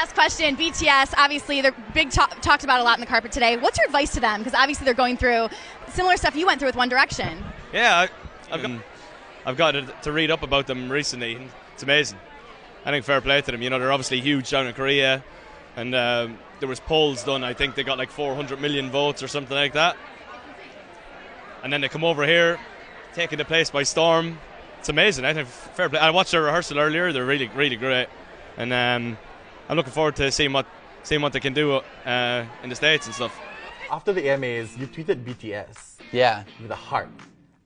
last question. BTS, obviously, they're talked about a lot in the carpet today. What's your advice to them? Because obviously they're going through similar stuff you went through with One Direction. Yeah, I've got to read up about them recently. It's amazing. I think fair play to them. You know, they're obviously huge down in Korea, and there was polls done. I think they got like 400 million votes or something like that. And then they come over here, taking the place by storm. It's amazing. I think fair play. I watched their rehearsal earlier. They're really, really great, and I'm looking forward to seeing what they can do in the States and stuff. After the AMAs, you tweeted BTS. Yeah. With a heart.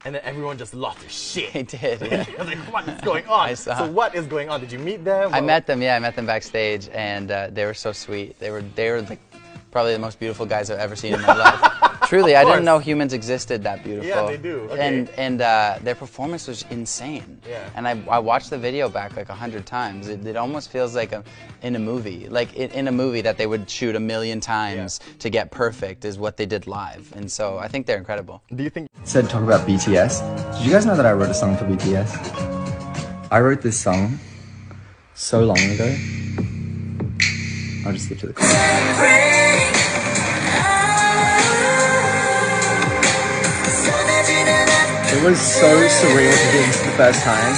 And then everyone just lost their shit. They did, yeah. I was like, what is going on? So what is going on? Did you meet them? I met them, yeah. I met them backstage, and they were so sweet. They were like probably the most beautiful guys I've ever seen in my life. Truly, I didn't know humans existed that beautiful. Yeah, they do. Okay. And their performance was insane. Yeah. And I watched the video back like 100 times. It almost feels like in a movie. Like in a movie that they would shoot 1,000,000 times to get perfect is what they did live. And so I think they're incredible. Do you think... Said talk about BTS. Did you guys know that I wrote a song for BTS? I wrote this song so long ago. I'll just skip to the chorus. It was so surreal to hear this for the first time.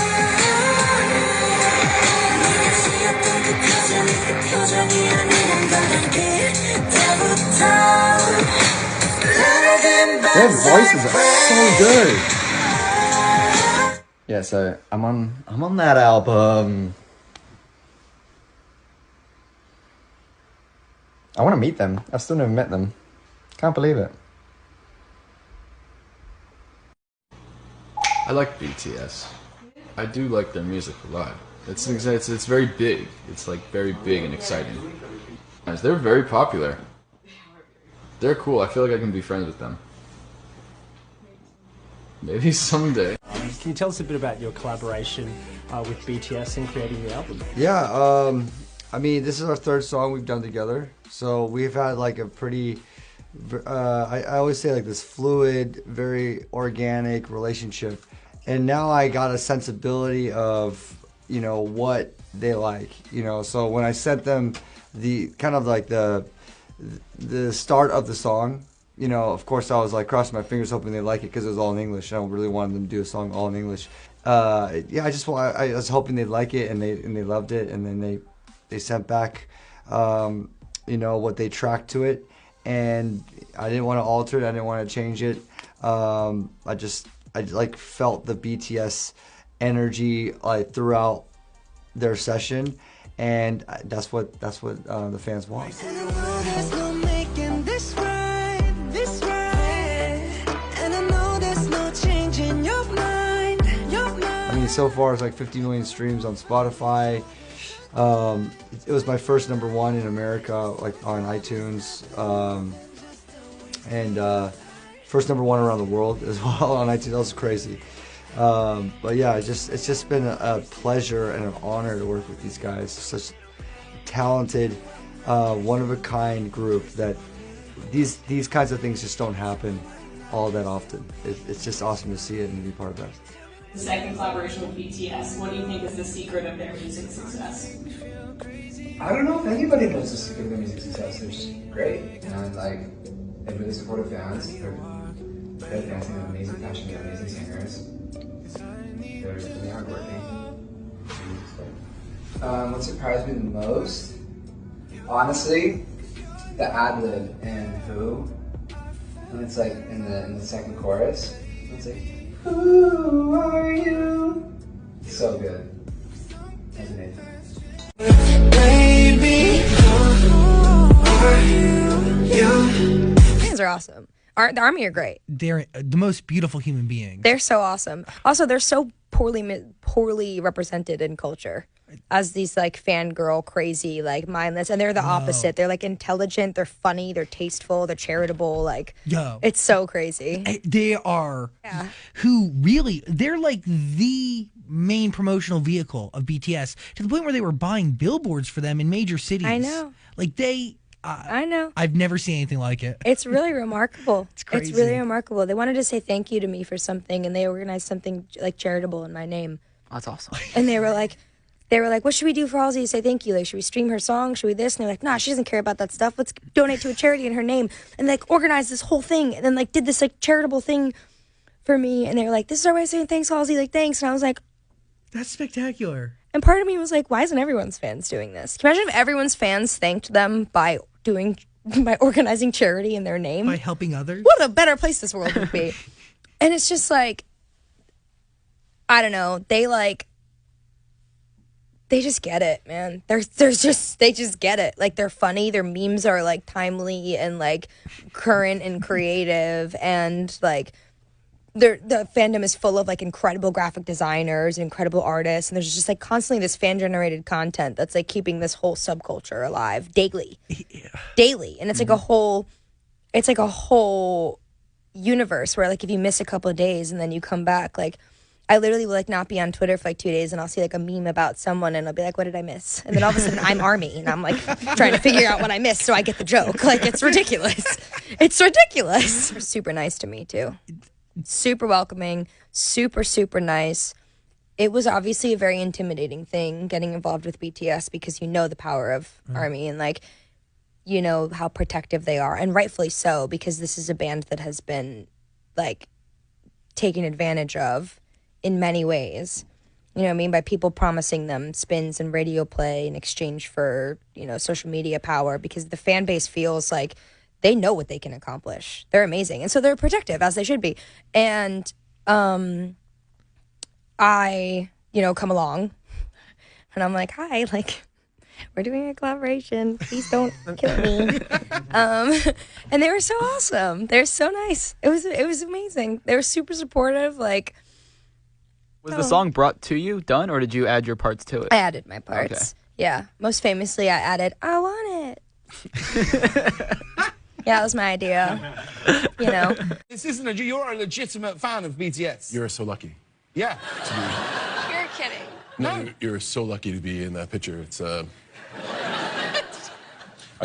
Their voices are so good. Yeah, so I'm on that album. I want to meet them. I've still never met them. Can't believe it. I like BTS. I do like their music a lot. It's very big. It's like very big and exciting. They're very popular. They're cool. I feel like I can be friends with them. Maybe someday. Can you tell us a bit about your collaboration with BTS in creating the album? Yeah, I mean, this is our third song we've done together. So we've had like a pretty, I always say like this fluid, very organic relationship. And now I got a sensibility of, you know, what they like, you know. So when I sent them the kind of like the start of the song, you know, of course I was like crossing my fingers hoping they like it because it was all in English. I really wanted them to do a song all in English. Yeah, I was hoping they'd like it, and they loved it, and then they sent back, you know, what they tracked to it, and I didn't want to alter it. I didn't want to change it. I like felt the BTS energy like throughout their session, and that's what the fans want. I mean, so far it's like 50 million streams on Spotify. It was my first #1 in America, like on iTunes, and first #1 around the world as well on iTunes. That was crazy. But yeah, it's just been a pleasure and an honor to work with these guys. Such talented, one-of-a-kind group that these kinds of things just don't happen all that often. It's just awesome to see it and to be part of that. The second collaboration with BTS, what do you think is the secret of their music success? I don't know if anybody knows the secret of their music success. They're just great, and like, they're really supportive fans. They're dancing with amazing, passionate, amazing singers. They're really hardworking. What surprised me the most? Honestly, the ad-lib in Who. And it's like in the second chorus. It's like, who are you? So good. That's amazing. Baby, who are you? Fans are awesome. The ARMY are great. They're the most beautiful human beings. They're so awesome. Also, they're so poorly represented in culture as these like fangirl, crazy, like mindless, and they're the opposite. They're like intelligent, they're funny, they're tasteful, they're charitable. Like, it's so crazy. They are who really, they're like the main promotional vehicle of BTS to the point where they were buying billboards for them in major cities. I know. Like I know. I've never seen anything like it. It's really remarkable. It's crazy. It's really remarkable. They wanted to say thank you to me for something, and they organized something like charitable in my name. That's awesome. And they were like, they were like, what should we do for Halsey to say thank you? Like, should we stream her song? Should we this? And they're like, nah, she doesn't care about that stuff. Let's donate to a charity in her name. And like organized this whole thing and then like did this like charitable thing for me. And they were like, this is our way of saying thanks, Halsey. Like, thanks. And I was like, that's spectacular. And part of me was like, why isn't everyone's fans doing this? Can you imagine if everyone's fans thanked them by organizing charity in their name? By helping others? What a better place this world would be. And it's just like, I don't know. They just get it, man. They just get it. Like, they're funny. Their memes are like timely and like current and creative, and like the fandom is full of like incredible graphic designers, incredible artists, and there's just like constantly this fan generated content that's like keeping this whole subculture alive daily. And it's like a whole universe where like if you miss a couple of days and then you come back, like I literally will like not be on Twitter for like 2 days and I'll see like a meme about someone and I'll be like, what did I miss? And then all of a sudden I'm Army and I'm like trying to figure out what I missed so I get the joke. Like, it's ridiculous. It's ridiculous. They're super nice to me too. Super welcoming, super, super nice. It was obviously a very intimidating thing getting involved with BTS because you know the power of Army and like, you know how protective they are, and rightfully so, because this is a band that has been like taken advantage of in many ways, you know what I mean, by people promising them spins and radio play in exchange for, you know, social media power, because the fan base feels like they know what they can accomplish. They're amazing. And so they're protective, as they should be. And I, you know, come along and I'm like, hi, like, we're doing a collaboration. Please don't kill me. And they were so awesome. They're so nice. It was amazing. They were super supportive. Like, was the song brought to you, done, or did you add your parts to it? I added my parts. Okay. Yeah. Most famously, I added, I want it. Yeah, that was my idea. You know. This isn't you're a legitimate fan of BTS. You're so lucky. Yeah. You're kidding. No, you're so lucky to be in that picture. It's I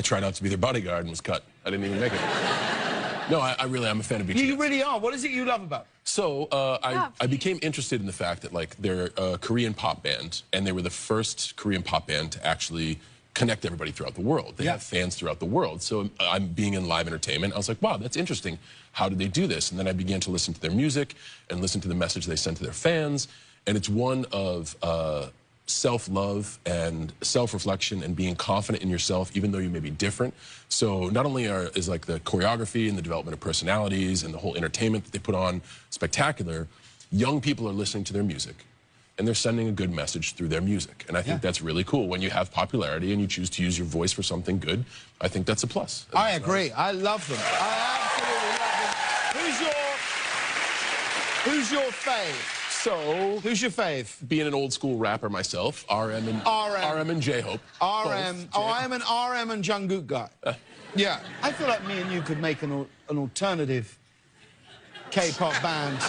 tried out to be their bodyguard and was cut. I didn't even make it. No, I really am a fan of BTS. You really are. What is it you love about? So I became interested in the fact that like they're a Korean pop band, and they were the first Korean pop band to actually connect everybody throughout the world. They have fans throughout the world. So I'm being in live entertainment. I was like, wow, that's interesting. How did they do this? And then I began to listen to their music and listen to the message they sent to their fans. And it's one of self-love and self-reflection and being confident in yourself, even though you may be different. So not only is like the choreography and the development of personalities and the whole entertainment that they put on spectacular, young people are listening to their music and they're sending a good message through their music. And I think that's really cool. When you have popularity and you choose to use your voice for something good, I think that's a plus. I agree. I love them. I absolutely love them. Who's your fave? So, who's your fave? Being an old school rapper myself, RM and J-Hope. RM. Oh, I am an RM and Jungkook guy. Yeah. I feel like me and you could make an alternative K-pop band.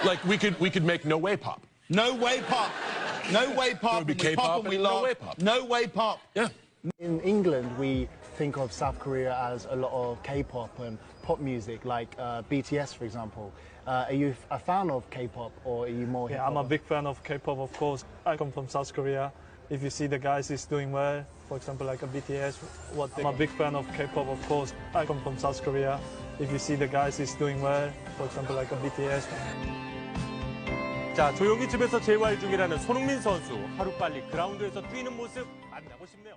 Like we could make No Way Pop. No Way Pop. No Way Pop. It would be K-pop and No Way Pop. No Way Pop. Yeah. In England, we think of South Korea as a lot of K-pop and pop music, like BTS, for example. Are you a fan of K-pop, or are you more hip-hop? I'm a big fan of K-pop, of course. I come from South Korea. If you see the guys is doing well, for example, like a BTS, I'm a big fan of K-pop, of course. I come from South Korea. If you see the guys is doing well, for example, like a BTS. 자, 조용히 집에서 재활 중이라는 손흥민 선수. 하루빨리 그라운드에서 뛰는 모습 만나고 싶네요.